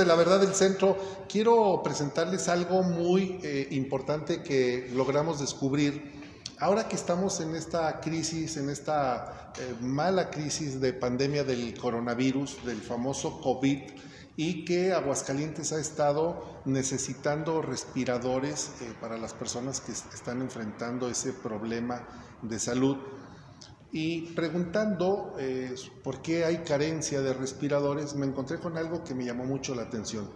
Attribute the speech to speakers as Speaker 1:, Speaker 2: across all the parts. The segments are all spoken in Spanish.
Speaker 1: de La Verdad del Centro, quiero presentarles algo muy importante que logramos descubrir. Ahora que estamos en esta crisis, en esta mala crisis de pandemia del coronavirus, del famoso COVID, y que Aguascalientes ha estado necesitando respiradores para las personas que están enfrentando ese problema de salud. Y preguntando por qué hay carencia de respiradores, me encontré con algo que me llamó mucho la atención,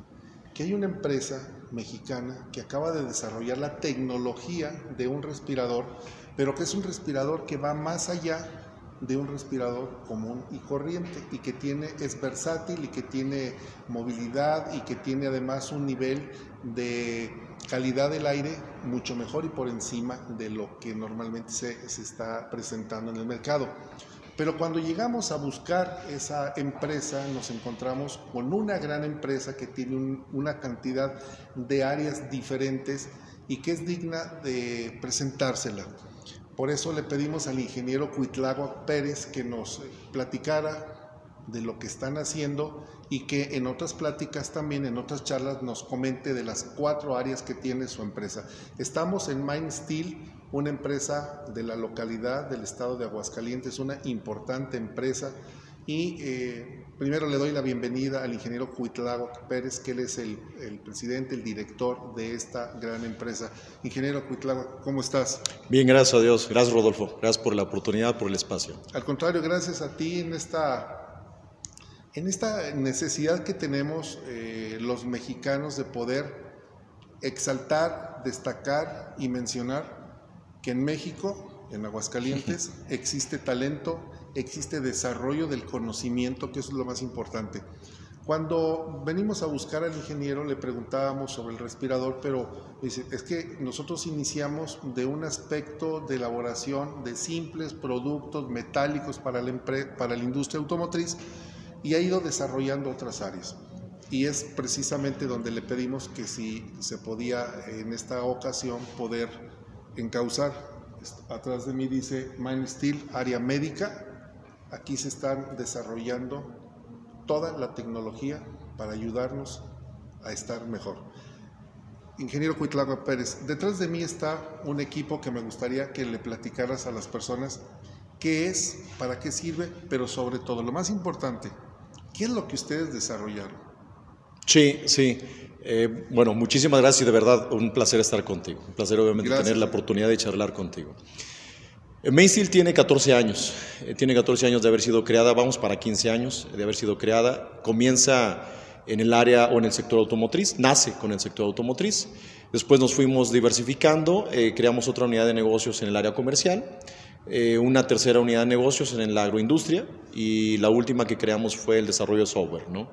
Speaker 1: que hay una empresa mexicana que acaba de desarrollar la tecnología de un respirador, pero que es un respirador que va más allá de un respirador común y corriente, y que es versátil y que tiene movilidad y que tiene además un nivel de calidad del aire mucho mejor y por encima de lo que normalmente se está presentando en el mercado. Pero cuando llegamos a buscar esa empresa, nos encontramos con una gran empresa que tiene una cantidad de áreas diferentes y que es digna de presentársela. Por eso le pedimos al ingeniero Cuitláhuac Pérez que nos platicara de lo que están haciendo y que en otras pláticas también, en otras charlas, nos comente de las 4 áreas que tiene su empresa. Estamos en MindSteel, una empresa de la localidad del estado de Aguascalientes, una importante empresa, y primero le doy la bienvenida al ingeniero Cuitláhuac Pérez, que él es el presidente, el director de esta gran empresa. Ingeniero Cuitláhuac, ¿cómo estás?
Speaker 2: Bien, gracias a Dios. Gracias, Rodolfo. Gracias por la oportunidad, por el espacio.
Speaker 1: Al contrario, gracias a ti en esta necesidad que tenemos los mexicanos de poder exaltar, destacar y mencionar que en México, en Aguascalientes, existe talento, existe desarrollo del conocimiento, que eso es lo más importante. Cuando venimos a buscar al ingeniero le preguntábamos sobre el respirador, pero dice, es que nosotros iniciamos de un aspecto de elaboración de simples productos metálicos para la industria automotriz, y ha ido desarrollando otras áreas. Y es precisamente donde le pedimos que si se podía en esta ocasión poder encauzar. Atrás de mí dice MindSteel, área médica. Aquí se están desarrollando toda la tecnología para ayudarnos a estar mejor. Ingeniero Cuitláhuac Pérez, detrás de mí está un equipo que me gustaría que le platicaras a las personas qué es, para qué sirve, pero sobre todo, lo más importante, ¿qué es lo que ustedes desarrollaron?
Speaker 2: Sí. Bueno, muchísimas gracias y de verdad un placer estar contigo. Un placer obviamente tener la oportunidad de charlar contigo. MindSteel tiene 14 años. Tiene 14 años de haber sido creada, vamos para 15 años de haber sido creada. Comienza en el área o en el sector automotriz, nace con el sector automotriz. Después nos fuimos diversificando, creamos otra unidad de negocios en el área comercial. Una tercera unidad de negocios en la agroindustria y la última que creamos fue el desarrollo de software, ¿no?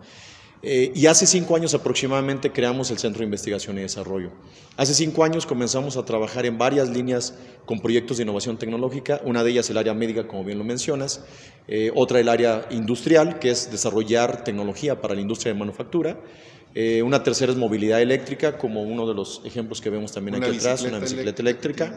Speaker 2: Y hace 5 años aproximadamente creamos el Centro de Investigación y Desarrollo. Hace 5 años comenzamos a trabajar en varias líneas con proyectos de innovación tecnológica, una de ellas el área médica, como bien lo mencionas, otra el área industrial, que es desarrollar tecnología para la industria de manufactura, una tercera es movilidad eléctrica, como uno de los ejemplos que vemos también aquí atrás, una bicicleta eléctrica.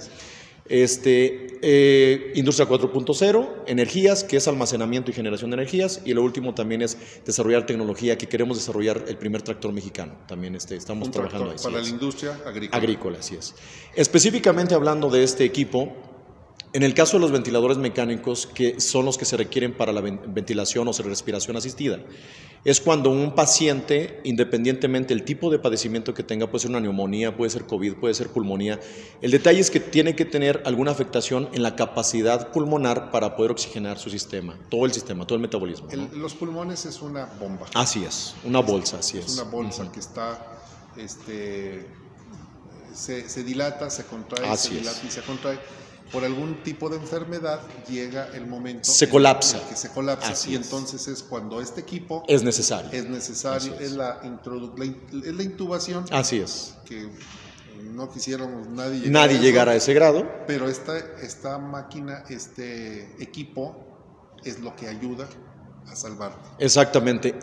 Speaker 2: Industria 4.0, energías, que es almacenamiento y generación de energías, y lo último también es desarrollar tecnología, que queremos desarrollar el primer tractor mexicano, también estamos trabajando ahí.
Speaker 1: Para la industria agrícola.
Speaker 2: Agrícola, así es. Específicamente hablando de este equipo, en el caso de los ventiladores mecánicos, que son los que se requieren para la ventilación o respiración asistida, es cuando un paciente, independientemente del tipo de padecimiento que tenga, puede ser una neumonía, puede ser COVID, puede ser pulmonía, el detalle es que tiene que tener alguna afectación en la capacidad pulmonar para poder oxigenar su sistema, todo el metabolismo, ¿no?
Speaker 1: Los pulmones es una bomba.
Speaker 2: Así es, una bolsa, así es.
Speaker 1: Es una bolsa que está, se dilata, se contrae,
Speaker 2: así
Speaker 1: se dilata y se contrae. Por algún tipo de enfermedad llega el momento
Speaker 2: se colapsa.
Speaker 1: en el que se colapsa.
Speaker 2: Así
Speaker 1: y
Speaker 2: es.
Speaker 1: Entonces es cuando este equipo
Speaker 2: es necesario.
Speaker 1: Es la intubación.
Speaker 2: Así es.
Speaker 1: Que no quisiéramos
Speaker 2: nadie llegar a ese grado.
Speaker 1: Pero esta máquina, este equipo es lo que ayuda a salvarte.
Speaker 2: Exactamente.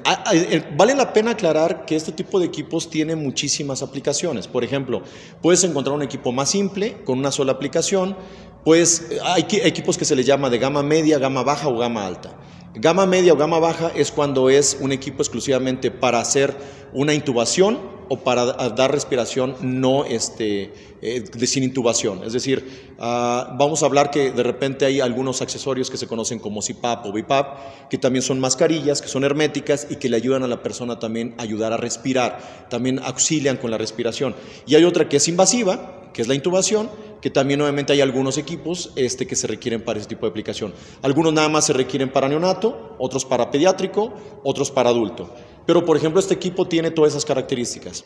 Speaker 2: Vale la pena aclarar que este tipo de equipos tiene muchísimas aplicaciones. Por ejemplo, puedes encontrar un equipo más simple con una sola aplicación. Pues hay equipos que se les llama de gama media, gama baja o gama alta. Gama media o gama baja es cuando es un equipo exclusivamente para hacer una intubación o para dar respiración no sin intubación. Es decir, vamos a hablar que de repente hay algunos accesorios que se conocen como CPAP o BiPAP, que también son mascarillas, que son herméticas y que le ayudan a la persona también a ayudar a respirar, también auxilian con la respiración. Y hay otra que es invasiva, que es la intubación, que también obviamente hay algunos equipos que se requieren para ese tipo de aplicación. Algunos nada más se requieren para neonato, otros para pediátrico, otros para adulto. Pero, por ejemplo, este equipo tiene todas esas características.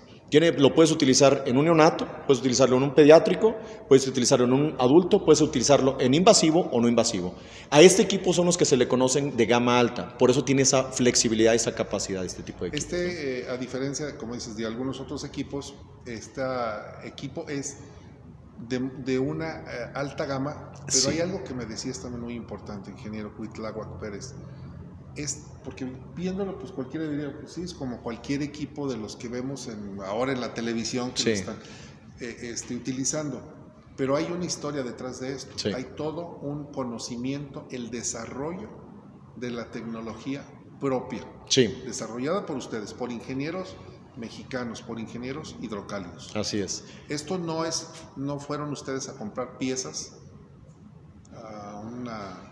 Speaker 2: Lo puedes utilizar en un neonato, puedes utilizarlo en un pediátrico, puedes utilizarlo en un adulto, puedes utilizarlo en invasivo o no invasivo. A este equipo son los que se le conocen de gama alta, por eso tiene esa flexibilidad, esa capacidad de este tipo de equipos.
Speaker 1: A diferencia, como dices, de algunos otros equipos, este equipo es de una alta gama, pero sí. Hay algo que me decías también muy importante, ingeniero Cuitláhuac Pérez. Es porque viéndolo, pues cualquiera diría, pues sí, es como cualquier equipo de los que vemos ahora en la televisión que sí. Lo están utilizando. Pero hay una historia detrás de esto. Sí. Hay todo un conocimiento, el desarrollo de la tecnología propia. Sí. Desarrollada por ustedes, por ingenieros mexicanos, por ingenieros hidrocálidos.
Speaker 2: Así es.
Speaker 1: Esto no fueron ustedes a comprar piezas a una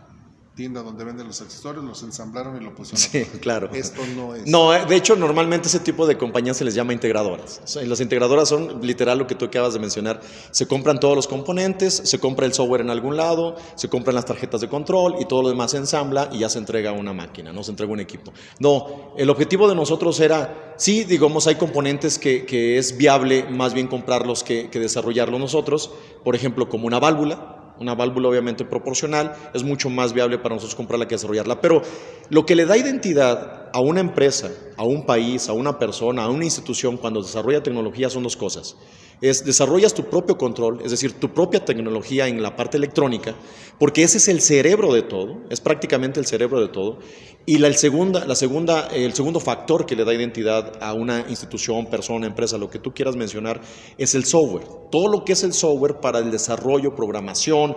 Speaker 1: tienda donde venden los accesorios, los ensamblaron y lo pusieron.
Speaker 2: Sí, claro.
Speaker 1: Esto no es.
Speaker 2: No, de hecho, normalmente ese tipo de compañías se les llama integradoras. Las integradoras son literal lo que tú acabas de mencionar. Se compran todos los componentes, se compra el software en algún lado, se compran las tarjetas de control y todo lo demás se ensambla y ya se entrega a una máquina, no se entrega un equipo. No, el objetivo de nosotros era, sí, digamos, hay componentes que es viable más bien comprarlos que desarrollarlos nosotros. Por ejemplo, como una válvula. Una válvula obviamente proporcional, es mucho más viable para nosotros comprarla que desarrollarla, pero lo que le da identidad a una empresa, a un país, a una persona, a una institución cuando desarrolla tecnología son dos cosas. Desarrollas tu propio control, es decir, tu propia tecnología en la parte electrónica, porque ese es el cerebro de todo, es prácticamente el cerebro de todo, y el segundo factor que le da identidad a una institución, persona, empresa, lo que tú quieras mencionar, es el software. Todo lo que es el software para el desarrollo, programación,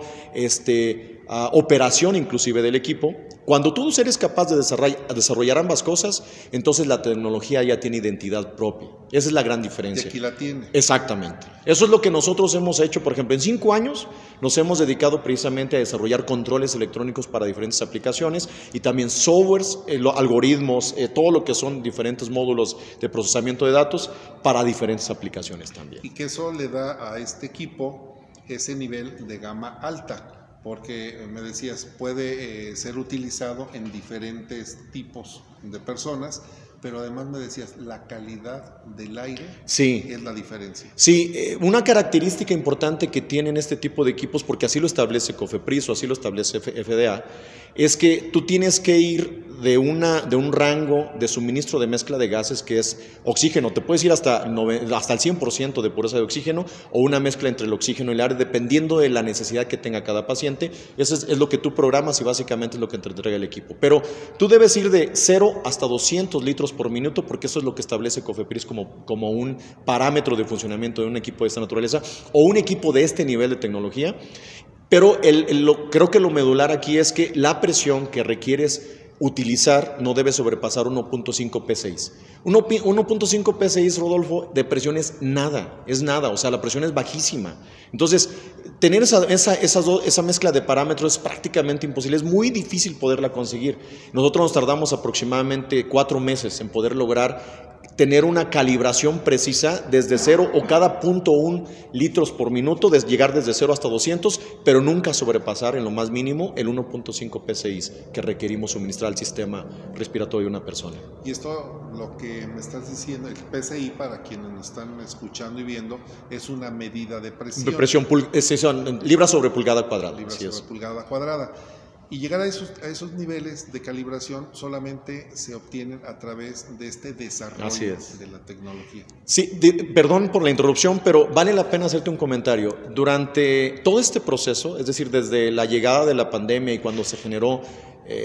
Speaker 2: operación inclusive del equipo. Cuando tú eres capaz de desarrollar ambas cosas, entonces la tecnología ya tiene identidad propia. Esa es la gran diferencia.
Speaker 1: Y aquí la tiene.
Speaker 2: Exactamente. Eso es lo que nosotros hemos hecho. Por ejemplo, en 5 años nos hemos dedicado precisamente a desarrollar controles electrónicos para diferentes aplicaciones y también softwares, algoritmos, todo lo que son diferentes módulos de procesamiento de datos para diferentes aplicaciones también.
Speaker 1: Y que eso le da a este equipo ese nivel de gama alta. Porque me decías, puede ser utilizado en diferentes tipos de personas, pero además me decías, la calidad del aire
Speaker 2: sí.
Speaker 1: Es la diferencia.
Speaker 2: Sí, una característica importante que tienen este tipo de equipos, porque así lo establece COFEPRIS o así lo establece FDA, es que tú tienes que ir de un rango de suministro de mezcla de gases que es oxígeno. Te puedes ir hasta el 100% de pureza de oxígeno o una mezcla entre el oxígeno y el aire, dependiendo de la necesidad que tenga cada paciente. Eso es lo que tú programas y básicamente es lo que te entrega el equipo. Pero tú debes ir de 0 hasta 200 litros por minuto, porque eso es lo que establece COFEPRIS como un parámetro de funcionamiento de un equipo de esta naturaleza o un equipo de este nivel de tecnología. Pero creo que lo medular aquí es que la presión que requieres utilizar no debe sobrepasar 1.5 P6. 1.5 P6, Rodolfo, de presión es nada, o sea, la presión es bajísima. Entonces, tener esa mezcla de parámetros es prácticamente imposible, es muy difícil poderla conseguir. Nosotros nos tardamos aproximadamente 4 meses en poder lograr tener una calibración precisa desde 0 o cada 0.1 litros por minuto, llegar desde 0 hasta 200, pero nunca sobrepasar en lo más mínimo el 1.5 P6 que requerimos suministrar al sistema respiratorio de una persona.
Speaker 1: Y esto, lo que me estás diciendo, el PSI, para quienes nos están escuchando y viendo, es una medida de presión.
Speaker 2: De presión, libra sobre pulgada cuadrada.
Speaker 1: Libra sobre pulgada cuadrada. Y llegar a esos niveles de calibración solamente se obtienen a través de este desarrollo de la tecnología.
Speaker 2: Sí, perdón por la interrupción, pero vale la pena hacerte un comentario. Durante todo este proceso, es decir, desde la llegada de la pandemia y cuando se generó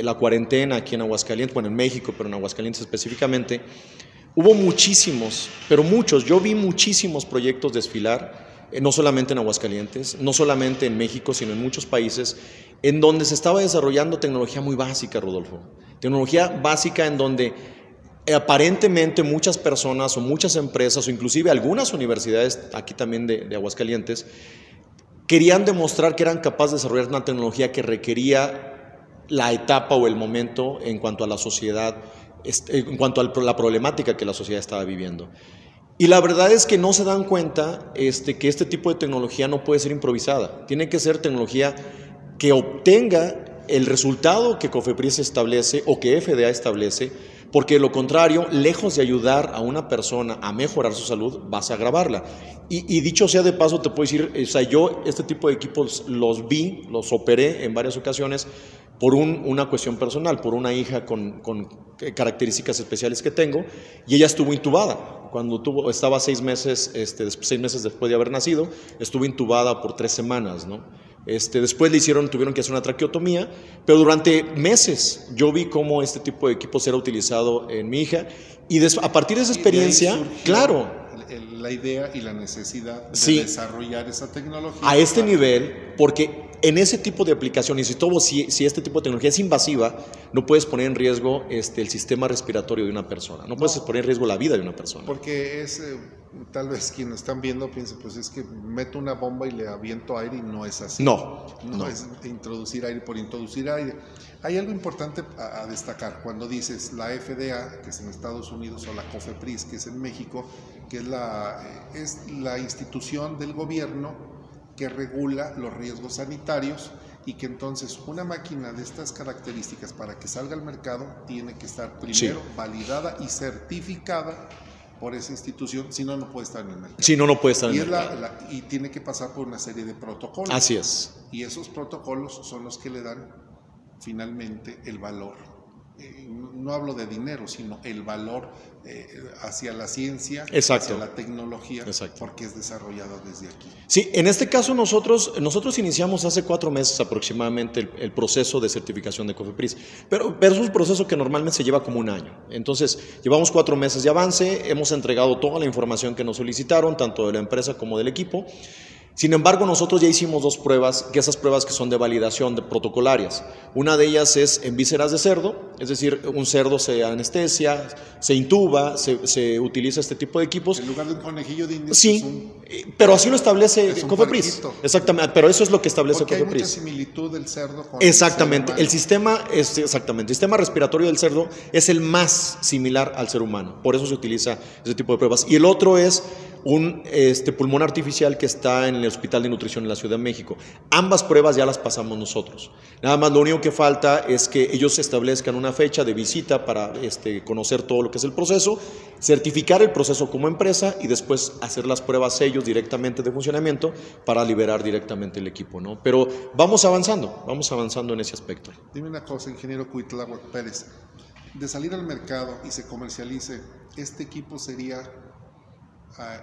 Speaker 2: la cuarentena aquí en Aguascalientes, bueno, en México, pero en Aguascalientes específicamente, hubo muchísimos, pero muchos, yo vi muchísimos proyectos desfilar, no solamente en Aguascalientes, no solamente en México, sino en muchos países, en donde se estaba desarrollando tecnología muy básica, Rodolfo. Tecnología básica en donde aparentemente muchas personas o muchas empresas o inclusive algunas universidades, aquí también de Aguascalientes, querían demostrar que eran capaces de desarrollar una tecnología que requería la etapa o el momento en cuanto a la sociedad, en cuanto a la problemática que la sociedad estaba viviendo. Y la verdad es que no se dan cuenta que este tipo de tecnología no puede ser improvisada. Tiene que ser tecnología que obtenga el resultado que COFEPRIS establece o que FDA establece, porque de lo contrario, lejos de ayudar a una persona a mejorar su salud, vas a agravarla. Y dicho sea de paso, te puedo decir, o sea, yo este tipo de equipos los operé en varias ocasiones por una cuestión personal, por una hija con características especiales que tengo, y ella estuvo intubada. Cuando estaba 6 meses, 6 meses después de haber nacido, estuvo intubada por 3 semanas, ¿no? Después tuvieron que hacer una traqueotomía, pero durante meses yo vi cómo este tipo de equipos era utilizado en mi hija, y a partir de esa experiencia, claro,
Speaker 1: la idea y la necesidad de desarrollar esa tecnología
Speaker 2: a este nivel, porque en ese tipo de aplicaciones, si este tipo de tecnología es invasiva, no puedes poner en riesgo el sistema respiratorio de una persona, no puedes poner en riesgo la vida de una persona.
Speaker 1: Porque tal vez quienes están viendo piensen, pues es que meto una bomba y le aviento aire, y no es así.
Speaker 2: No.
Speaker 1: Es introducir aire por introducir aire. Hay algo importante a destacar cuando dices la FDA, que es en Estados Unidos, o la COFEPRIS, que es en México, que es la institución del gobierno que regula los riesgos sanitarios, y que entonces una máquina de estas características, para que salga al mercado, tiene que estar primero validada y certificada por esa institución, si no, no puede estar en el mercado.
Speaker 2: Si no, no puede estar en el mercado.
Speaker 1: Y tiene que pasar por una serie de protocolos.
Speaker 2: Así es.
Speaker 1: Y esos protocolos son los que le dan finalmente el valor. No hablo de dinero, sino el valor hacia la ciencia, hacia la tecnología, porque es desarrollada desde aquí.
Speaker 2: Sí, en este caso nosotros iniciamos hace 4 meses aproximadamente el proceso de certificación de COFEPRIS, pero es un proceso que normalmente se lleva como 1 año. Entonces, llevamos 4 meses de avance, hemos entregado toda la información que nos solicitaron, tanto de la empresa como del equipo. Sin embargo, nosotros ya hicimos 2 pruebas, esas pruebas que son de validación de protocolarias. Una de ellas es en vísceras de cerdo, es decir, un cerdo se anestesia, se intuba, se utiliza este tipo de equipos.
Speaker 1: En lugar de un conejillo de indias.
Speaker 2: Sí, pero así lo establece COFEPRIS. Exactamente, pero eso es lo que establece COFEPRIS.
Speaker 1: Porque hay mucha similitud del cerdo con
Speaker 2: exactamente,
Speaker 1: el ser humano.
Speaker 2: el sistema respiratorio del cerdo es el más similar al ser humano, por eso se utiliza ese tipo de pruebas. Y el otro es un pulmón artificial que está en el Hospital de Nutrición en la Ciudad de México. Ambas pruebas ya las pasamos nosotros. Nada más lo único que falta es que ellos establezcan una fecha de visita para conocer todo lo que es el proceso, certificar el proceso como empresa y después hacer las pruebas ellos directamente de funcionamiento para liberar directamente el equipo, ¿no? Pero vamos avanzando en ese aspecto.
Speaker 1: Dime una cosa, ingeniero Cuitláhuac Pérez, de salir al mercado y se comercialice, ¿este equipo sería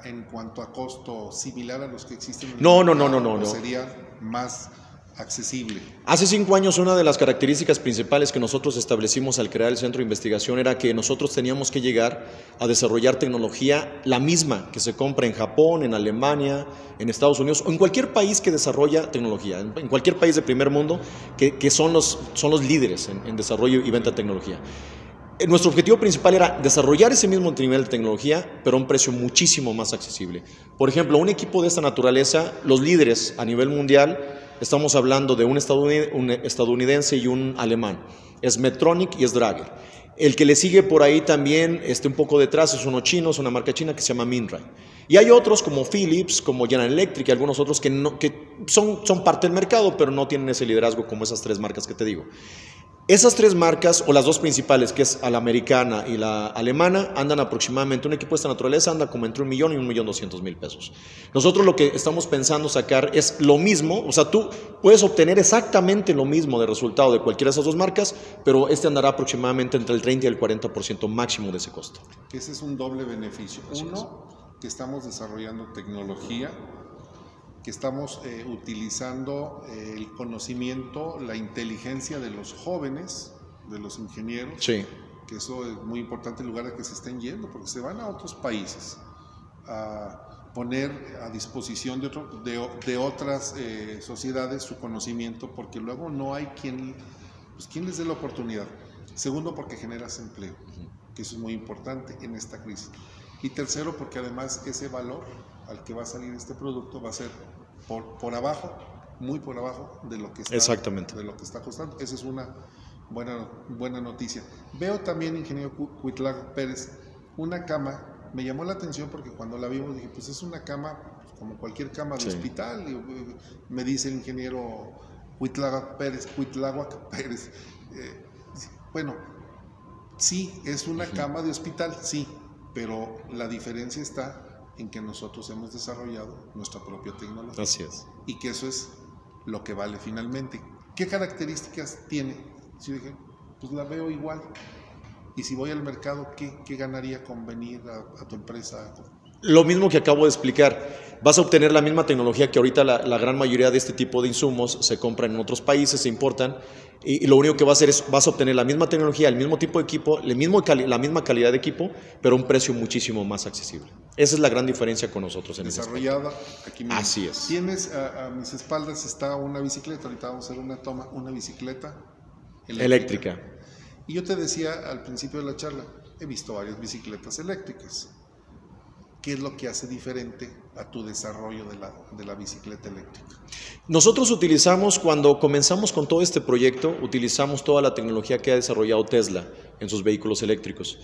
Speaker 1: en cuanto a costo similar a los que existen en el mercado? ¿O sería más accesible?
Speaker 2: Hace 5 años una de las características principales que nosotros establecimos al crear el centro de investigación era que nosotros teníamos que llegar a desarrollar tecnología la misma que se compra en Japón, en Alemania, en Estados Unidos o en cualquier país que desarrolla tecnología, en cualquier país del primer mundo que son los líderes en desarrollo y venta de tecnología. Nuestro objetivo principal era desarrollar ese mismo nivel de tecnología, pero a un precio muchísimo más accesible. Por ejemplo, un equipo de esta naturaleza, los líderes a nivel mundial, estamos hablando de un estadounidense y un alemán. Es Medtronic y es Dräger. El que le sigue por ahí también, un poco detrás, es uno chino, es una marca china que se llama Minray. Y hay otros como Philips, como General Electric y algunos otros que son parte del mercado, pero no tienen ese liderazgo como esas 3 marcas que te digo. Esas 3 marcas, o las 2 principales, que es la americana y la alemana, andan aproximadamente, un equipo de esta naturaleza anda como entre $1 millón y $1.200.000 pesos. Nosotros lo que estamos pensando sacar es lo mismo, o sea, tú puedes obtener exactamente lo mismo de resultado de cualquiera de esas 2 marcas, pero andará aproximadamente entre el 30 y el 40% máximo de ese costo.
Speaker 1: Ese es un doble beneficio. Uno, que estamos desarrollando tecnología, que estamos utilizando el conocimiento, la inteligencia de los jóvenes, de los ingenieros,
Speaker 2: sí,
Speaker 1: que eso es muy importante en lugar de que se estén yendo, porque se van a otros países a poner a disposición de otras sociedades su conocimiento, porque luego no hay quien les dé la oportunidad. Segundo, porque generas empleo, que eso es muy importante en esta crisis. Y tercero, porque además ese valor al que va a salir este producto va a ser por abajo, muy por abajo de lo que está,
Speaker 2: exactamente,
Speaker 1: de lo que está costando. Esa es una buena noticia. Veo también, ingeniero Cuitláhuac Pérez, una cama. Me llamó la atención porque cuando la vimos dije, pues es una cama como cualquier cama de hospital. Y me dice el ingeniero Cuitláhuac Pérez, bueno, sí, es una cama de hospital, sí, pero la diferencia está en que nosotros hemos desarrollado nuestra propia tecnología.
Speaker 2: Así es.
Speaker 1: Y que eso es lo que vale finalmente. ¿Qué características tiene? Si dije, pues la veo igual. Y si voy al mercado, ¿qué ganaría con venir a tu empresa?
Speaker 2: Lo mismo que acabo de explicar, vas a obtener la misma tecnología que ahorita la gran mayoría de este tipo de insumos se compran en otros países, se importan, y lo único que vas a hacer es, vas a obtener la misma tecnología, el mismo tipo de equipo, la misma calidad de equipo, pero a un precio muchísimo más accesible. Esa es la gran diferencia con nosotros en
Speaker 1: desarrollada aquí mismo.
Speaker 2: Así es.
Speaker 1: Tienes a mis espaldas está una bicicleta, ahorita vamos a hacer una toma, una bicicleta
Speaker 2: eléctrica.
Speaker 1: Y yo te decía al principio de la charla, he visto varias bicicletas eléctricas. ¿Qué es lo que hace diferente a tu desarrollo de la bicicleta eléctrica?
Speaker 2: Nosotros utilizamos, cuando comenzamos con todo este proyecto, utilizamos toda la tecnología que ha desarrollado Tesla en sus vehículos eléctricos.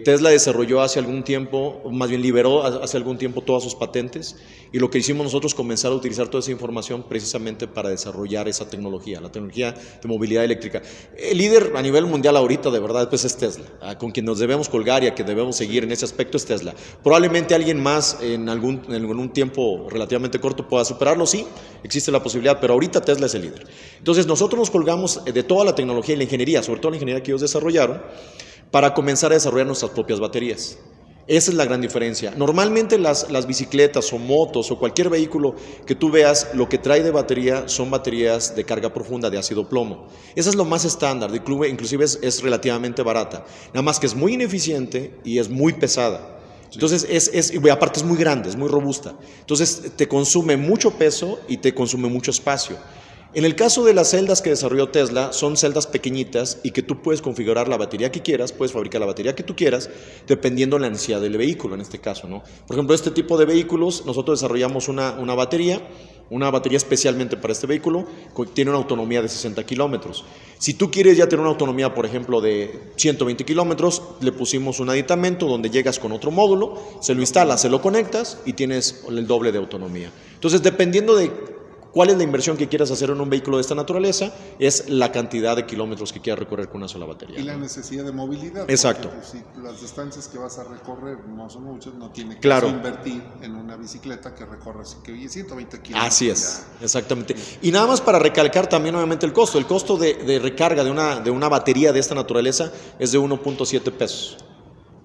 Speaker 2: Tesla desarrolló hace algún tiempo, más bien liberó hace algún tiempo todas sus patentes, y lo que hicimos nosotros comenzar a utilizar toda esa información precisamente para desarrollar esa tecnología, la tecnología de movilidad eléctrica. El líder a nivel mundial ahorita de verdad pues es Tesla, con quien nos debemos colgar y a quien debemos seguir en ese aspecto es Tesla. Probablemente alguien más en algún tiempo relativamente corto pueda superarlo, sí, existe la posibilidad, pero ahorita Tesla es el líder. Entonces nosotros nos colgamos de toda la tecnología y la ingeniería, sobre todo la ingeniería que ellos desarrollaron, para comenzar a desarrollar nuestras propias baterías. Esa es la gran diferencia. Normalmente las bicicletas o motos o cualquier vehículo que tú veas, lo que trae de batería son baterías de carga profunda de ácido plomo. Esa es lo más estándar, inclusive es relativamente barata. Nada más que es muy ineficiente y es muy pesada. Entonces, y aparte es muy grande, es muy robusta. Entonces, te consume mucho peso y te consume mucho espacio. En el caso de las celdas que desarrolló Tesla, son celdas pequeñitas y que tú puedes configurar la batería que quieras, puedes fabricar la batería que tú quieras, dependiendo de la necesidad del vehículo, en este caso, ¿no? Por ejemplo, este tipo de vehículos, nosotros desarrollamos una batería especialmente para este vehículo, que tiene una autonomía de 60 kilómetros. Si tú quieres ya tener una autonomía, por ejemplo, de 120 kilómetros, le pusimos un aditamento donde llegas con otro módulo, se lo instalas, se lo conectas y tienes el doble de autonomía. Entonces, dependiendo de cuál es la inversión que quieras hacer en un vehículo de esta naturaleza, es la cantidad de kilómetros que quieras recorrer con una sola batería.
Speaker 1: Y la necesidad de movilidad.
Speaker 2: Exacto.
Speaker 1: Porque, pues, si las distancias que vas a recorrer no son muchas, no tiene que invertir en una bicicleta que recorra 120 kilómetros.
Speaker 2: Así es, exactamente. Y nada más para recalcar también obviamente el costo. El costo de recarga de una batería de esta naturaleza es de 1.7 pesos.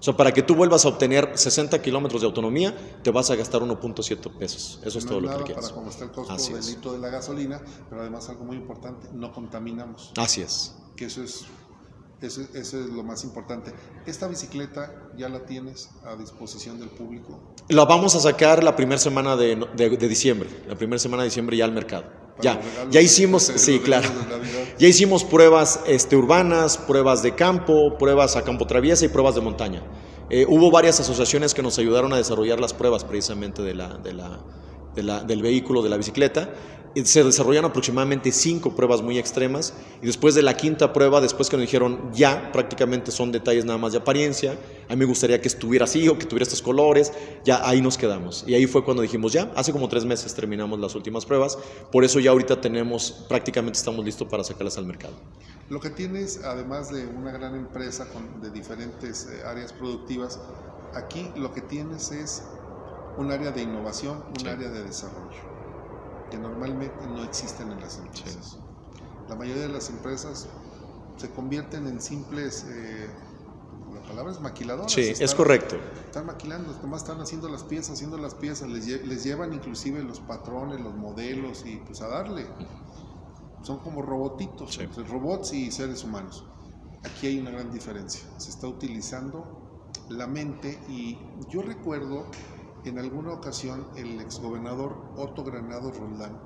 Speaker 2: O sea, para que tú vuelvas a obtener 60 kilómetros de autonomía, te vas a gastar 1.7 pesos. Eso es todo lo que requieres.
Speaker 1: Para cómo está el costo del litro de la gasolina, pero además algo muy importante, no contaminamos.
Speaker 2: Así es.
Speaker 1: Que eso es lo más importante. ¿Esta bicicleta ya la tienes a disposición del público?
Speaker 2: La vamos a sacar la primera semana de diciembre. La primera semana de diciembre ya al mercado. Ya hicimos, sí, claro. Ya hicimos pruebas urbanas, pruebas de campo, pruebas a campo traviesa y pruebas de montaña. Hubo varias asociaciones que nos ayudaron a desarrollar las pruebas precisamente del vehículo, de la bicicleta. Se desarrollan aproximadamente 5 pruebas muy extremas y después de la quinta prueba, después que nos dijeron ya prácticamente son detalles nada más de apariencia, a mí me gustaría que estuviera así o que tuviera estos colores, ya ahí nos quedamos. Y ahí fue cuando dijimos ya, hace como 3 meses terminamos las últimas pruebas, por eso ya ahorita prácticamente estamos listos para sacarlas al mercado.
Speaker 1: Lo que tienes, además de una gran empresa de diferentes áreas productivas, aquí lo que tienes es un área de innovación, un área de desarrollo, que normalmente no existen en las empresas. Sí. La mayoría de las empresas se convierten en simples, la palabra es maquiladoras.
Speaker 2: Sí, es correcto.
Speaker 1: Están maquilando, nomás están haciendo las piezas, les llevan inclusive los patrones, los modelos y pues a darle. Son como robotitos, sí, entre robots y seres humanos. Aquí hay una gran diferencia. Se está utilizando la mente y yo recuerdo en alguna ocasión el exgobernador Otto Granados Roldán,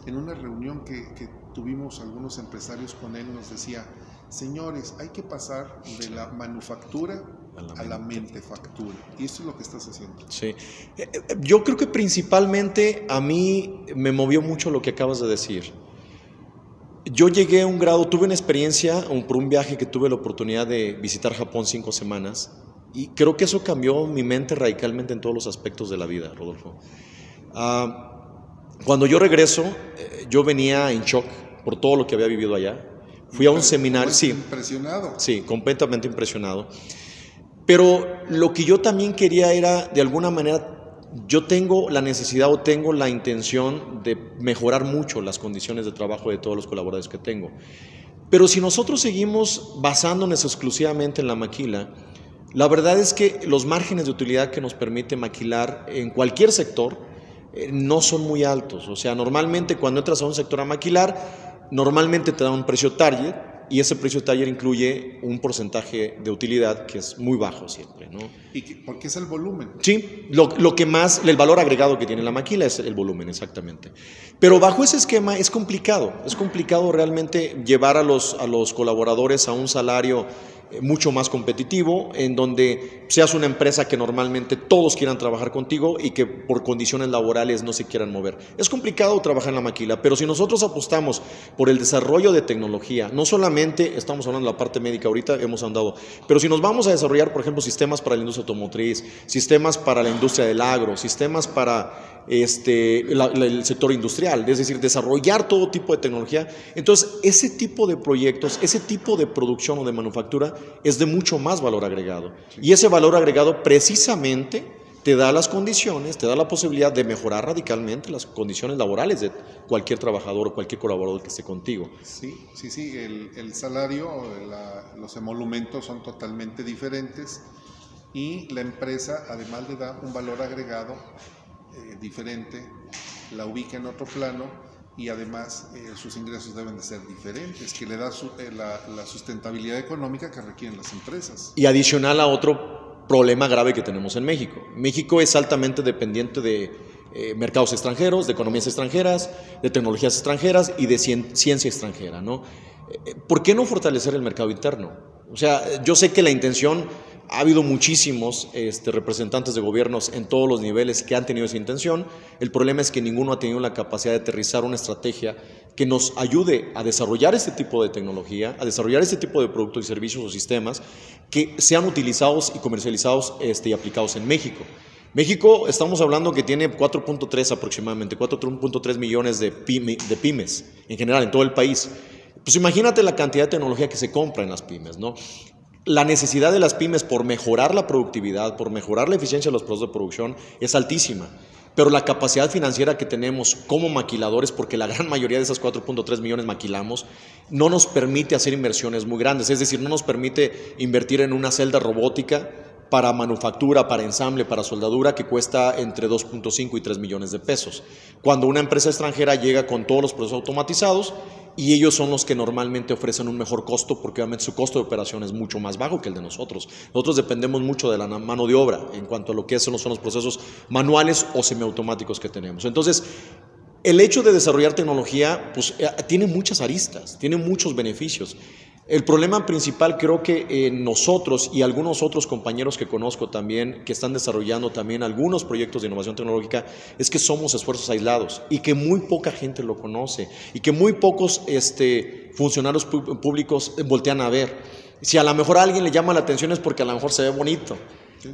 Speaker 1: en una reunión que tuvimos algunos empresarios con él, nos decía, Señores, hay que pasar de la manufactura a la mentefactura. Y esto es lo que estás haciendo.
Speaker 2: Sí. Yo creo que principalmente a mí me movió mucho lo que acabas de decir. Yo llegué a un grado, tuve una experiencia por un viaje que tuve la oportunidad de visitar Japón 5 semanas y creo que eso cambió mi mente radicalmente en todos los aspectos de la vida, Rodolfo. Cuando yo regreso, yo venía en shock por todo lo que había vivido allá. Fui a un seminario, sí.
Speaker 1: Impresionado.
Speaker 2: Sí, completamente impresionado. Pero lo que yo también quería era, de alguna manera, yo tengo la necesidad o tengo la intención de mejorar mucho las condiciones de trabajo de todos los colaboradores que tengo. Pero si nosotros seguimos basándonos exclusivamente en la maquila, la verdad es que los márgenes de utilidad que nos permite maquilar en cualquier sector no son muy altos. O sea, normalmente cuando entras a un sector a maquilar, normalmente te da un precio target y ese precio target incluye un porcentaje de utilidad que es muy bajo siempre, ¿no?
Speaker 1: ¿Por qué es el volumen?
Speaker 2: Sí, lo que más, el valor agregado que tiene la maquila es el volumen, exactamente. Pero bajo ese esquema es complicado realmente llevar a los colaboradores a un salario mucho más competitivo, en donde seas una empresa que normalmente todos quieran trabajar contigo y que por condiciones laborales no se quieran mover. Es complicado trabajar en la maquila, pero si nosotros apostamos por el desarrollo de tecnología, no solamente estamos hablando de la parte médica ahorita, hemos andado, pero si nos vamos a desarrollar, por ejemplo, sistemas para la industria automotriz, sistemas para la industria del agro, sistemas para el sector industrial, es decir, desarrollar todo tipo de tecnología, entonces ese tipo de proyectos, ese tipo de producción o de manufactura es de mucho más valor agregado. Sí. Y ese valor agregado precisamente te da las condiciones, te da la posibilidad de mejorar radicalmente las condiciones laborales de cualquier trabajador o cualquier colaborador que esté contigo.
Speaker 1: Sí, el salario, los emolumentos son totalmente diferentes y la empresa además le da un valor agregado diferente, la ubica en otro plano y además sus ingresos deben de ser diferentes, que le da la sustentabilidad económica que requieren las empresas.
Speaker 2: Y adicional a otro problema grave que tenemos en México. México es altamente dependiente de mercados extranjeros, de economías extranjeras, de tecnologías extranjeras y de ciencia extranjera, ¿no? ¿Por qué no fortalecer el mercado interno? O sea, yo sé que la intención, ha habido muchísimos representantes de gobiernos en todos los niveles que han tenido esa intención. El problema es que ninguno ha tenido la capacidad de aterrizar una estrategia que nos ayude a desarrollar este tipo de tecnología, a desarrollar este tipo de productos y servicios o sistemas que sean utilizados y comercializados y aplicados en México. México, estamos hablando que tiene 4.3 aproximadamente, 4.3 millones de pymes en general en todo el país. Pues imagínate la cantidad de tecnología que se compra en las pymes, ¿no? La necesidad de las pymes por mejorar la productividad, por mejorar la eficiencia de los procesos de producción es altísima, pero la capacidad financiera que tenemos como maquiladores, porque la gran mayoría de esas 4.3 millones maquilamos, no nos permite hacer inversiones muy grandes, es decir, no nos permite invertir en una celda robótica para manufactura, para ensamble, para soldadura, que cuesta entre 2.5 y 3 millones de pesos. Cuando una empresa extranjera llega con todos los procesos automatizados, y ellos son los que normalmente ofrecen un mejor costo, porque obviamente su costo de operación es mucho más bajo que el de nosotros. Nosotros dependemos mucho de la mano de obra en cuanto a lo que son los procesos manuales o semiautomáticos que tenemos. Entonces, el hecho de desarrollar tecnología pues, tiene muchas aristas, tiene muchos beneficios. El problema principal creo que nosotros y algunos otros compañeros que conozco también, que están desarrollando también algunos proyectos de innovación tecnológica, es que somos esfuerzos aislados y que muy poca gente lo conoce y que muy pocos funcionarios públicos voltean a ver. Si a lo mejor a alguien le llama la atención es porque a lo mejor se ve bonito,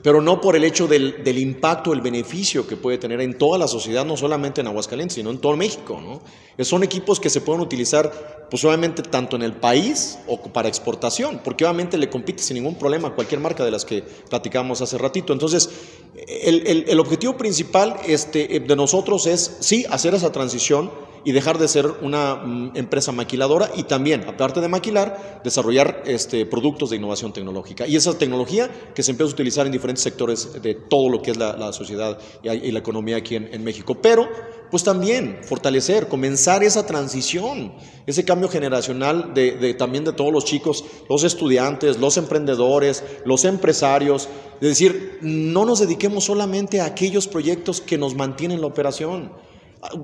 Speaker 2: pero no por el hecho del impacto, el beneficio que puede tener en toda la sociedad, no solamente en Aguascalientes, sino en todo México, ¿no? Son equipos que se pueden utilizar, pues obviamente, tanto en el país o para exportación, porque obviamente le compite sin ningún problema a cualquier marca de las que platicamos hace ratito. Entonces, el objetivo principal de nosotros es, sí, hacer esa transición y dejar de ser una empresa maquiladora y también, aparte de maquilar, desarrollar productos de innovación tecnológica. Y esa tecnología que se empieza a utilizar en diferentes sectores de todo lo que es la sociedad y la economía aquí en México. Pero, pues también fortalecer, comenzar esa transición, ese cambio generacional también de todos los chicos, los estudiantes, los emprendedores, los empresarios. Es decir, no nos dediquemos solamente a aquellos proyectos que nos mantienen la operación.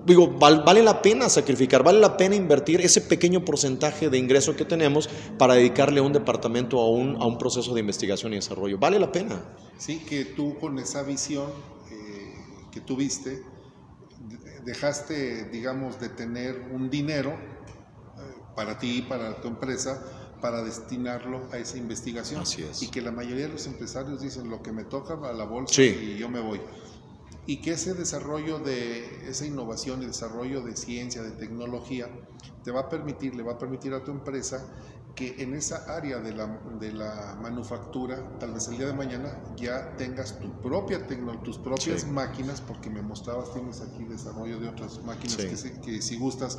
Speaker 2: digo, vale la pena sacrificar, vale la pena invertir ese pequeño porcentaje de ingreso que tenemos para dedicarle a un departamento, a un proceso de investigación y desarrollo. Vale la pena.
Speaker 1: Sí, que tú con esa visión que tuviste, dejaste, digamos, de tener un dinero para ti, para tu empresa, para destinarlo a esa investigación.
Speaker 2: Así es.
Speaker 1: Y que la mayoría de los empresarios dicen, lo que me toca a la bolsa,
Speaker 2: sí,
Speaker 1: y yo me voy. Y que ese desarrollo de esa innovación y desarrollo de ciencia, de tecnología, le va a permitir a tu empresa que en esa área de la manufactura, tal vez el día de mañana ya tengas tus propias sí, máquinas, porque me mostrabas, tienes aquí desarrollo de otras máquinas, sí, que si gustas,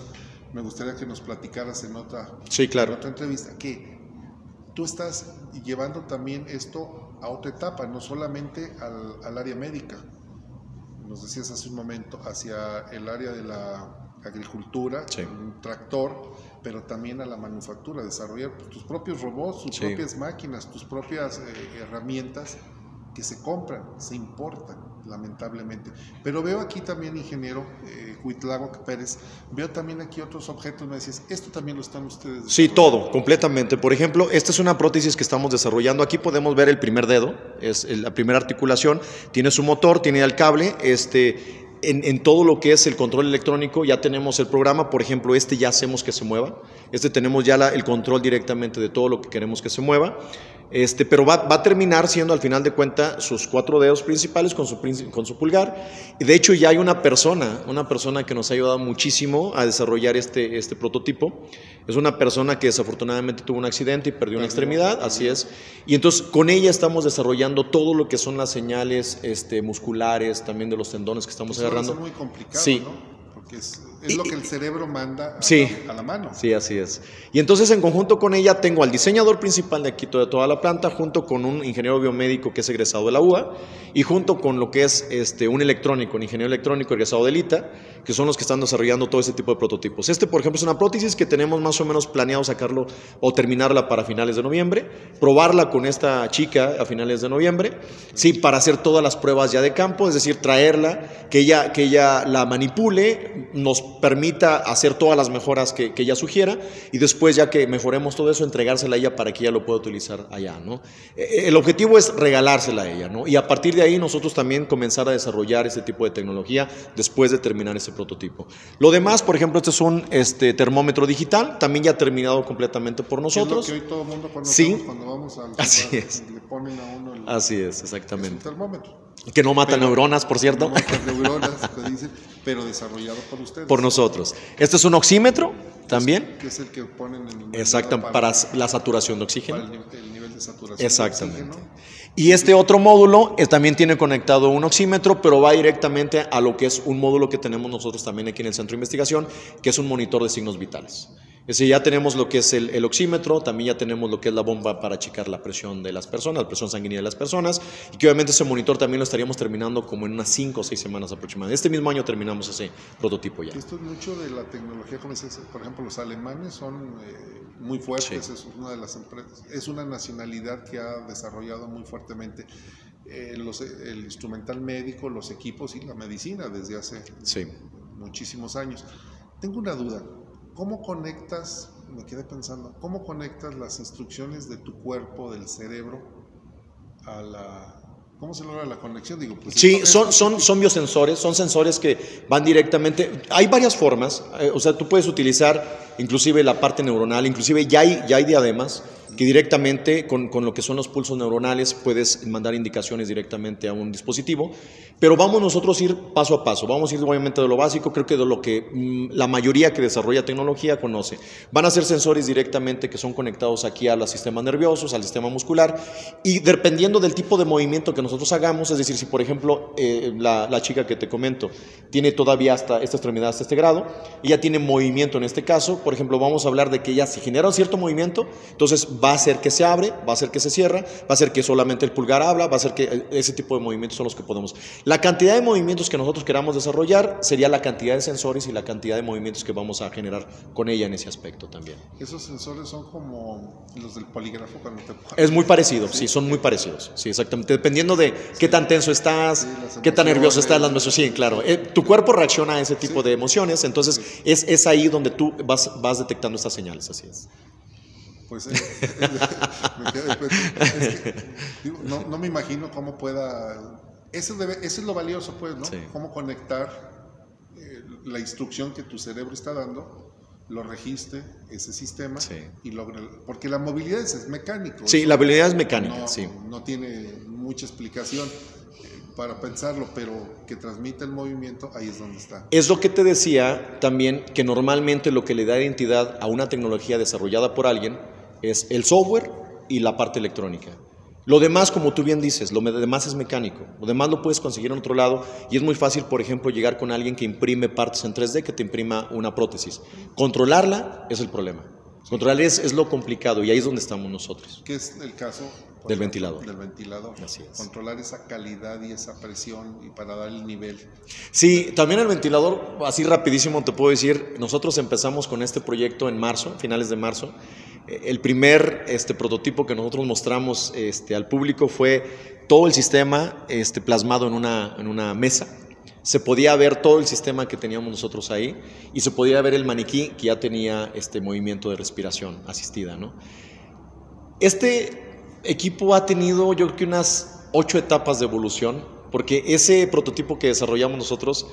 Speaker 1: me gustaría que nos platicaras en otra,
Speaker 2: sí, claro,
Speaker 1: en otra entrevista, que tú estás llevando también esto a otra etapa, no solamente al área médica, nos decías hace un momento, hacia el área de la agricultura, sí, un tractor, pero también a la manufactura, desarrollar tus propios robots, tus sí, propias máquinas, tus propias herramientas que se compran, se importan, lamentablemente. Pero veo aquí también, ingeniero Cuitláhuac Pérez, veo también aquí otros objetos, me decías, ¿esto también lo están ustedes desarrollando?
Speaker 2: Sí, todo, completamente. Por ejemplo, esta es una prótesis que estamos desarrollando. Aquí podemos ver el primer dedo, es la primera articulación, tiene su motor, tiene el cable, en todo lo que es el control electrónico ya tenemos el programa, por ejemplo, ya hacemos que se mueva, tenemos ya el control directamente de todo lo que queremos que se mueva, pero va a terminar siendo al final de cuentas sus 4 dedos principales con su pulgar, y de hecho ya hay una persona que nos ha ayudado muchísimo a desarrollar este prototipo. Es una persona que desafortunadamente tuvo un accidente y perdió una extremidad, así es, y entonces con ella estamos desarrollando todo lo que son las señales musculares, también de los tendones que estamos agarrando.
Speaker 1: Es muy complicado,
Speaker 2: sí,
Speaker 1: ¿no? Porque es lo que el cerebro manda
Speaker 2: sí,
Speaker 1: a la mano.
Speaker 2: Sí, así es. Y entonces en conjunto con ella tengo al diseñador principal de aquí de toda la planta, junto con un ingeniero biomédico que es egresado de la UA, y junto con lo que es un electrónico, un ingeniero electrónico egresado del ITA, que son los que están desarrollando todo ese tipo de prototipos. Por ejemplo, es una prótesis que tenemos más o menos planeado sacarlo o terminarla para finales de noviembre, probarla con esta chica a finales de noviembre, sí, para hacer todas las pruebas ya de campo, es decir, traerla, que ella la manipule, nos permita hacer todas las mejoras que ella sugiera, y después, ya que mejoremos todo eso, entregársela a ella para que ella lo pueda utilizar allá, ¿no? El objetivo es regalársela a ella, ¿no? Y a partir de ahí nosotros también comenzar a desarrollar ese tipo de tecnología después de terminar ese prototipo. Lo demás, por ejemplo, es un termómetro digital, también ya terminado completamente por nosotros.
Speaker 1: Es lo que hoy todo el mundo cuando vamos al
Speaker 2: así
Speaker 1: lugar,
Speaker 2: es.
Speaker 1: Le ponen a uno
Speaker 2: así es, exactamente.
Speaker 1: Es un termómetro.
Speaker 2: Que no mata neuronas, por cierto.
Speaker 1: No mata neuronas, dicen, pero desarrollado por ustedes.
Speaker 2: Por nosotros. Este es un oxímetro también.
Speaker 1: Que es el que ponen en el
Speaker 2: exacto, para la saturación de oxígeno.
Speaker 1: Para el nivel de saturación.
Speaker 2: Exactamente.
Speaker 1: De oxígeno.
Speaker 2: Y este otro módulo también tiene conectado un oxímetro, pero va directamente a lo que es un módulo que tenemos nosotros también aquí en el Centro de Investigación, que es un monitor de signos vitales. Es decir, ya tenemos lo que es el oxímetro, también ya tenemos lo que es la bomba para checar la presión de las personas, la presión sanguínea de las personas, y que obviamente ese monitor también lo estaríamos terminando como en unas 5 o 6 semanas aproximadamente. Este mismo año terminamos ese prototipo ya.
Speaker 1: Esto es mucho de la tecnología, como dices, por ejemplo, los alemanes son muy fuertes, sí. Es una de las empresas, es una nacionalidad que ha desarrollado muy fuertemente el instrumental médico, los equipos y la medicina desde hace muchísimos años. Tengo una duda. ¿Cómo conectas, me quedé pensando, cómo conectas las instrucciones de tu cuerpo, del cerebro, a la... ¿Cómo se logra la conexión? Digo, pues
Speaker 2: sí, son biosensores, son sensores que van directamente. Hay varias formas, o sea, tú puedes utilizar inclusive la parte neuronal, inclusive ya hay diademas que directamente con lo que son los pulsos neuronales puedes mandar indicaciones directamente a un dispositivo, pero vamos nosotros a ir paso a paso, vamos a ir obviamente de lo básico, creo que de lo que la mayoría que desarrolla tecnología conoce. Van a ser sensores directamente que son conectados aquí a los sistemas nerviosos, al sistema muscular, y dependiendo del tipo de movimiento que nosotros hagamos, es decir, si por ejemplo la chica que te comento tiene todavía hasta esta extremidad, hasta este grado, ella tiene movimiento en este caso, por ejemplo, vamos a hablar de que ella se genera un cierto movimiento, entonces va a hacer que se abre, va a hacer que se cierra, va a hacer que solamente el pulgar habla, va a hacer que ese tipo de movimientos son los que podemos. La cantidad de movimientos que nosotros queramos desarrollar sería la cantidad de sensores y la cantidad de movimientos que vamos a generar con ella en ese aspecto también.
Speaker 1: ¿Esos sensores son como los del polígrafo cuando te pones?
Speaker 2: Es muy parecido, sí, son muy parecidos, sí, exactamente. Dependiendo de qué tan tenso estás, qué tan nervioso estás, las emociones, sí, claro. Tu cuerpo reacciona a ese tipo de emociones, entonces es ahí donde tú vas detectando estas señales, así es.
Speaker 1: Pues no me imagino cómo pueda. Eso es lo valioso, pues, ¿no? Sí. Cómo conectar la instrucción que tu cerebro está dando, lo registre ese sistema, sí, y logre. Porque la movilidad es mecánico.
Speaker 2: Sí, la movilidad es mecánica, sí.
Speaker 1: No tiene mucha explicación para pensarlo, pero que transmite el movimiento, ahí es donde está.
Speaker 2: Es lo que te decía también, que normalmente lo que le da identidad a una tecnología desarrollada por alguien es el software y la parte electrónica. Lo demás, como tú bien dices, lo demás es mecánico. Lo demás lo puedes conseguir en otro lado y es muy fácil, por ejemplo, llegar con alguien que imprime partes en 3D, que te imprima una prótesis. Controlarla es el problema. Controlar es lo complicado y ahí es donde estamos nosotros.
Speaker 1: ¿Qué es el caso
Speaker 2: del ventilador?
Speaker 1: Del ventilador.
Speaker 2: Así es.
Speaker 1: Controlar esa calidad y esa presión y para dar el nivel.
Speaker 2: Sí, también el ventilador, así rapidísimo te puedo decir, nosotros empezamos con este proyecto en marzo, finales de marzo. El primer prototipo que nosotros mostramos al público fue todo el sistema plasmado en una mesa. Se podía ver todo el sistema que teníamos nosotros ahí y se podía ver el maniquí que ya tenía movimiento de respiración asistida, ¿no? Este equipo ha tenido, yo creo que unas 8 etapas de evolución, porque ese prototipo que desarrollamos nosotros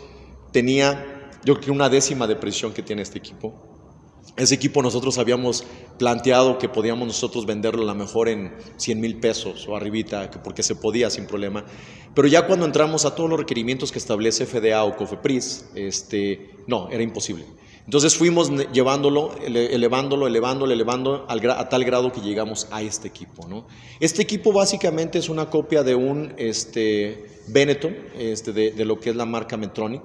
Speaker 2: tenía, yo creo que una décima de precisión que tiene este equipo. Ese equipo nosotros habíamos planteado que podíamos nosotros venderlo a lo mejor en 100,000 pesos o arribita, porque se podía sin problema. Pero ya cuando entramos a todos los requerimientos que establece FDA o COFEPRIS, no, era imposible. Entonces fuimos llevándolo, elevándolo a tal grado que llegamos a este equipo, ¿no? Este equipo básicamente es una copia de un Benetton, de lo que es la marca Medtronic.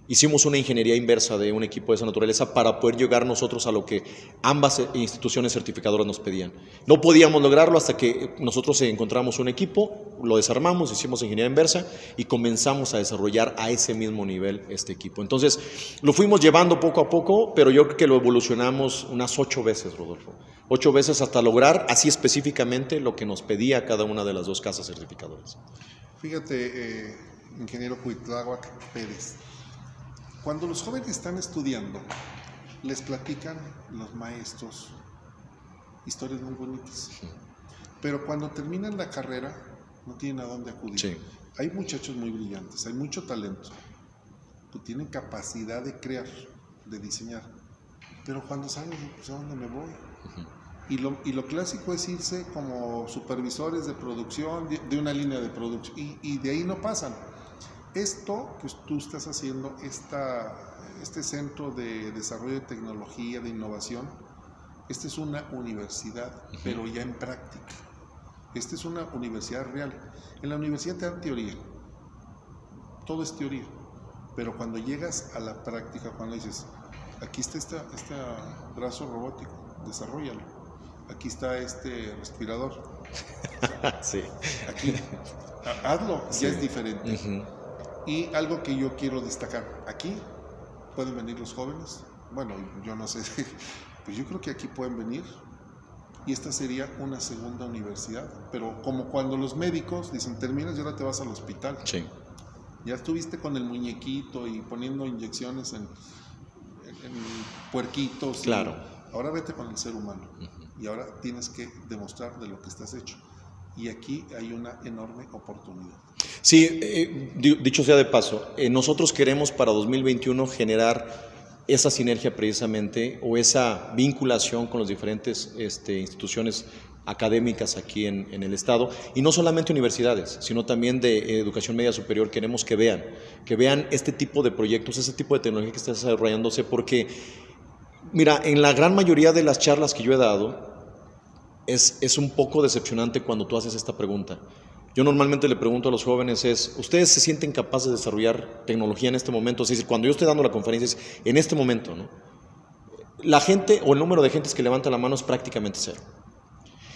Speaker 2: Hicimos una ingeniería inversa de un equipo de esa naturaleza para poder llegar nosotros a lo que ambas instituciones certificadoras nos pedían. No podíamos lograrlo hasta que nosotros encontramos un equipo, lo desarmamos, hicimos ingeniería inversa y comenzamos a desarrollar a ese mismo nivel este equipo. Entonces, lo fuimos llevando poco a poco, pero yo creo que lo evolucionamos unas 8 veces, Rodolfo. 8 veces hasta lograr así específicamente lo que nos pedía cada una de las 2 casas certificadoras.
Speaker 1: Fíjate, ingeniero Cuitláhuac Pérez. Cuando los jóvenes están estudiando, les platican los maestros historias muy bonitas. Sí. Pero cuando terminan la carrera, no tienen a dónde acudir. Sí. Hay muchachos muy brillantes, hay mucho talento, que tienen capacidad de crear, de diseñar. Pero cuando salen, pues ¿a dónde me voy? Uh-huh. Y lo clásico es irse como supervisores de producción, de una línea de producción, y de ahí no pasan. Esto que tú estás haciendo, este centro de desarrollo de tecnología, de innovación, esta es una universidad, uh-huh, pero ya en práctica. Esta es una universidad real. En la universidad te dan teoría, todo es teoría, pero cuando llegas a la práctica, cuando dices, aquí está este brazo robótico, desarróllalo, aquí está este respirador,
Speaker 2: sí,
Speaker 1: aquí, hazlo, sí, ya es diferente.
Speaker 2: Uh-huh.
Speaker 1: Y algo que yo quiero destacar, aquí pueden venir los jóvenes, bueno, yo no sé, pues yo creo que aquí pueden venir y esta sería una segunda universidad, pero como cuando los médicos dicen, terminas y ahora te vas al hospital.
Speaker 2: Sí.
Speaker 1: Ya estuviste con el muñequito y poniendo inyecciones en puerquitos.
Speaker 2: Claro.
Speaker 1: Ahora vete con el ser humano, uh-huh, y ahora tienes que demostrar de lo que estás hecho. Y aquí hay una enorme oportunidad.
Speaker 2: Sí, dicho sea de paso, nosotros queremos para 2021 generar esa sinergia precisamente o esa vinculación con las diferentes instituciones académicas aquí en el estado y no solamente universidades, sino también de educación media superior. Queremos que vean este tipo de proyectos, ese tipo de tecnología que está desarrollándose, porque mira, en la gran mayoría de las charlas que yo he dado, es un poco decepcionante cuando tú haces esta pregunta. Yo normalmente le pregunto a los jóvenes ¿ustedes se sienten capaces de desarrollar tecnología en este momento? Es decir, cuando yo estoy dando la conferencia es en este momento, ¿no? La gente o el número de gentes que levanta la mano es prácticamente cero.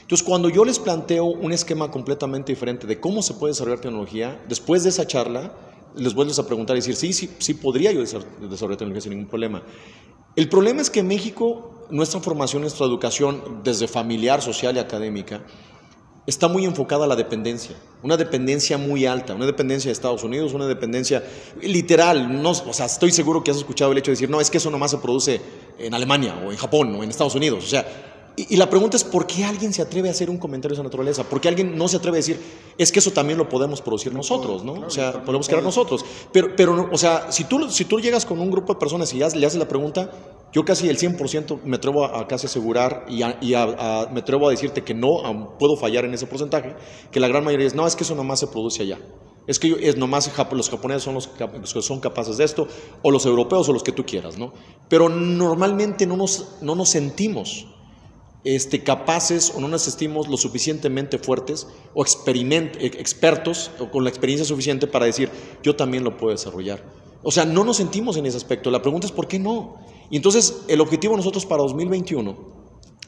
Speaker 2: Entonces, cuando yo les planteo un esquema completamente diferente de cómo se puede desarrollar tecnología, después de esa charla, les vuelves a preguntar y decir, sí podría yo desarrollar tecnología sin ningún problema. El problema es que en México, nuestra formación, nuestra educación, desde familiar, social y académica, está muy enfocada a la dependencia, una dependencia muy alta, una dependencia de Estados Unidos, una dependencia literal. No, o sea, estoy seguro que has escuchado el hecho de decir, no, es que eso nomás se produce en Alemania o en Japón o en Estados Unidos. O sea, y la pregunta es, ¿por qué alguien se atreve a hacer un comentario de esa naturaleza? ¿Por qué alguien no se atreve a decir, es que eso también lo podemos producir nosotros, ¿no?
Speaker 1: Claro,
Speaker 2: o sea, podemos crear nosotros. Pero o sea, si tú llegas con un grupo de personas y le haces la pregunta, yo casi el 100% me atrevo a casi asegurar me atrevo a decirte que no puedo fallar en ese porcentaje, que la gran mayoría es, no, es que eso nomás se produce allá. Es que nomás los japoneses son los que son capaces de esto, o los europeos o los que tú quieras, ¿no? Pero normalmente no nos sentimos capaces o no nos sentimos lo suficientemente fuertes o expertos o con la experiencia suficiente para decir, yo también lo puedo desarrollar. O sea, no nos sentimos en ese aspecto. La pregunta es, ¿por qué no? Y entonces, el objetivo nosotros para 2021,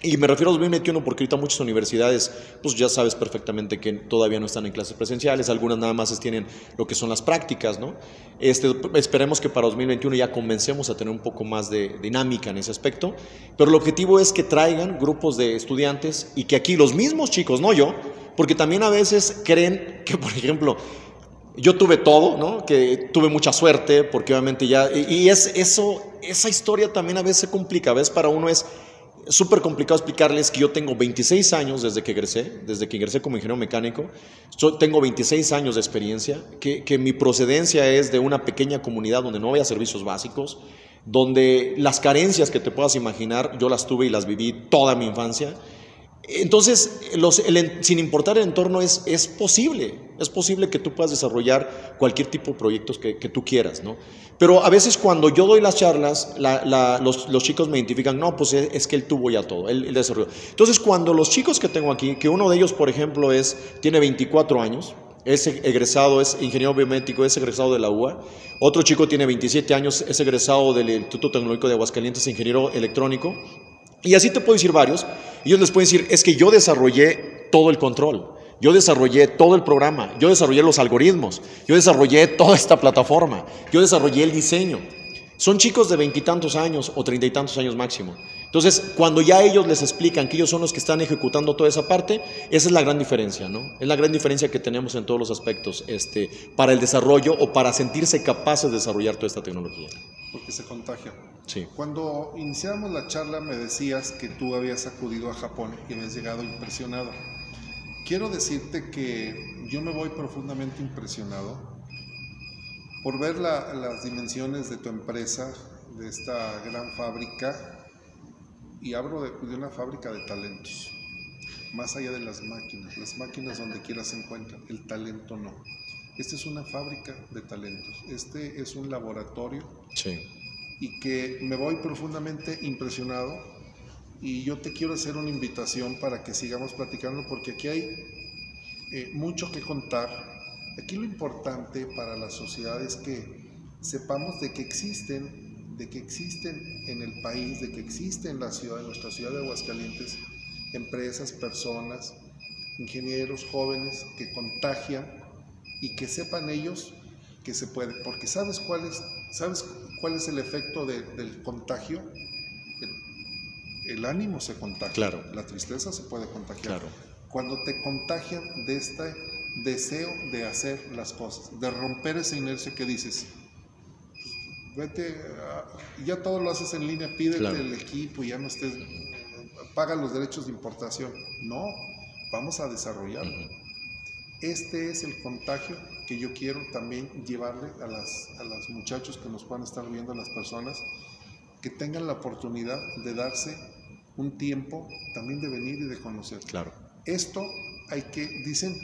Speaker 2: y me refiero a 2021 porque ahorita muchas universidades, pues ya sabes perfectamente que todavía no están en clases presenciales, algunas nada más tienen lo que son las prácticas, ¿no? Esperemos que para 2021 ya comencemos a tener un poco más de dinámica en ese aspecto, pero el objetivo es que traigan grupos de estudiantes y que aquí los mismos chicos, no yo, porque también a veces creen que, por ejemplo, yo tuve todo, ¿no? Que tuve mucha suerte, porque obviamente ya, esa historia también a veces se complica, a veces para uno es súper complicado explicarles que yo tengo 26 años desde que ingresé como ingeniero mecánico. Tengo 26 años de experiencia, que mi procedencia es de una pequeña comunidad donde no había servicios básicos, donde las carencias que te puedas imaginar, yo las tuve y las viví toda mi infancia. Entonces, sin importar el entorno, es posible que tú puedas desarrollar cualquier tipo de proyectos que tú quieras, ¿no? Pero a veces cuando yo doy las charlas, los chicos me identifican, no, pues es que él tuvo ya todo, él desarrolló. Entonces, cuando los chicos que tengo aquí, que uno de ellos, por ejemplo, tiene 24 años, es egresado, es ingeniero biomédico, es egresado de la UA. Otro chico tiene 27 años, es egresado del Instituto Tecnológico de Aguascalientes, ingeniero electrónico. Y así te puedo decir varios. Ellos les pueden decir, es que yo desarrollé todo el control, yo desarrollé todo el programa, yo desarrollé los algoritmos, yo desarrollé toda esta plataforma, yo desarrollé el diseño. Son chicos de 20 y tantos años o 30 y tantos años máximo. Entonces, cuando ya ellos les explican que ellos son los que están ejecutando toda esa parte, esa es la gran diferencia, ¿no? Es la gran diferencia que tenemos en todos los aspectos para el desarrollo o para sentirse capaces de desarrollar toda esta tecnología.
Speaker 1: Porque se contagia.
Speaker 2: Sí.
Speaker 1: Cuando iniciamos la charla me decías que tú habías acudido a Japón y habías llegado impresionado. Quiero decirte que yo me voy profundamente impresionado por ver las dimensiones de tu empresa, de esta gran fábrica, y hablo de una fábrica de talentos, más allá de las máquinas donde quiera se encuentran, el talento no. Esta es una fábrica de talentos, este es un laboratorio.
Speaker 2: Sí.
Speaker 1: Y que me voy profundamente impresionado, y yo te quiero hacer una invitación para que sigamos platicando, porque aquí hay mucho que contar. Aquí lo importante para la sociedad es que sepamos de que existen en el país, de que existen en nuestra ciudad de Aguascalientes, empresas, personas, ingenieros jóvenes que contagian, y que sepan ellos que se puede, porque ¿sabes cuál es el efecto del contagio? El ánimo se contagia,
Speaker 2: claro.
Speaker 1: La tristeza se puede contagiar.
Speaker 2: Claro.
Speaker 1: Cuando te contagian de este deseo de hacer las cosas, de romper esa inercia que dices, pues, vete, ya todo lo haces en línea, pídete claro. El equipo y ya no estés, paga los derechos de importación. No, vamos a desarrollarlo. Este es el contagio que yo quiero también llevarle a los muchachos que nos puedan estar viendo, a las personas que tengan la oportunidad de darse un tiempo también de venir y de conocer.
Speaker 2: Claro.
Speaker 1: Esto dicen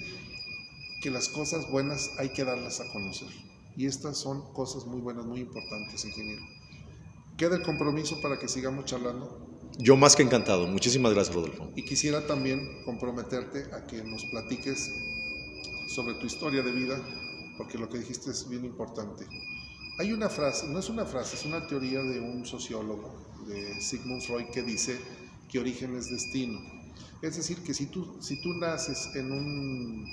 Speaker 1: que las cosas buenas hay que darlas a conocer, y estas son cosas muy buenas, muy importantes, ingeniero. Queda el compromiso para que sigamos charlando.
Speaker 2: Yo más que encantado. Muchísimas gracias, Rodolfo.
Speaker 1: Y quisiera también comprometerte a que nos platiques sobre tu historia de vida, porque lo que dijiste es bien importante. Hay una frase, no es una frase, es una teoría de un sociólogo, de Sigmund Freud, que dice que origen es destino. Es decir, que si tú naces en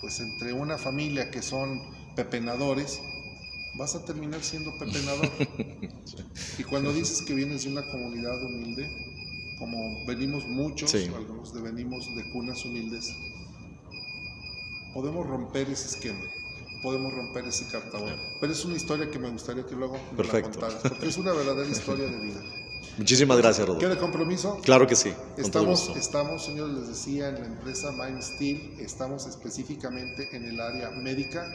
Speaker 1: pues entre una familia que son pepenadores, vas a terminar siendo pepenador. Y cuando dices que vienes de una comunidad humilde, como venimos muchos,
Speaker 2: sí,
Speaker 1: algunos venimos de cunas humildes, podemos romper ese esquema, podemos romper ese cartabón. Pero es una historia que me gustaría que luego me la contaras, porque es una verdadera historia de vida.
Speaker 2: Muchísimas gracias, Rodolfo.
Speaker 1: ¿Queda compromiso?
Speaker 2: Claro que sí.
Speaker 1: Estamos, señores, les decía, en la empresa MindSteel, estamos específicamente en el área médica,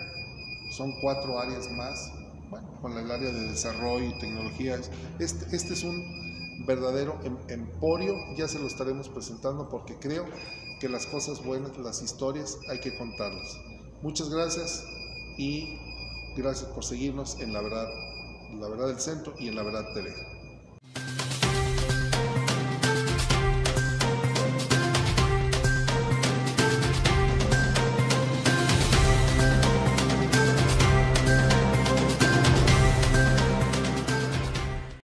Speaker 1: son 4 áreas más, bueno, con el área de desarrollo y tecnologías. Este es un verdadero emporio, ya se lo estaremos presentando porque creo que las cosas buenas, las historias, hay que contarlas. Muchas gracias y gracias por seguirnos en La Verdad del Centro y en La Verdad TV.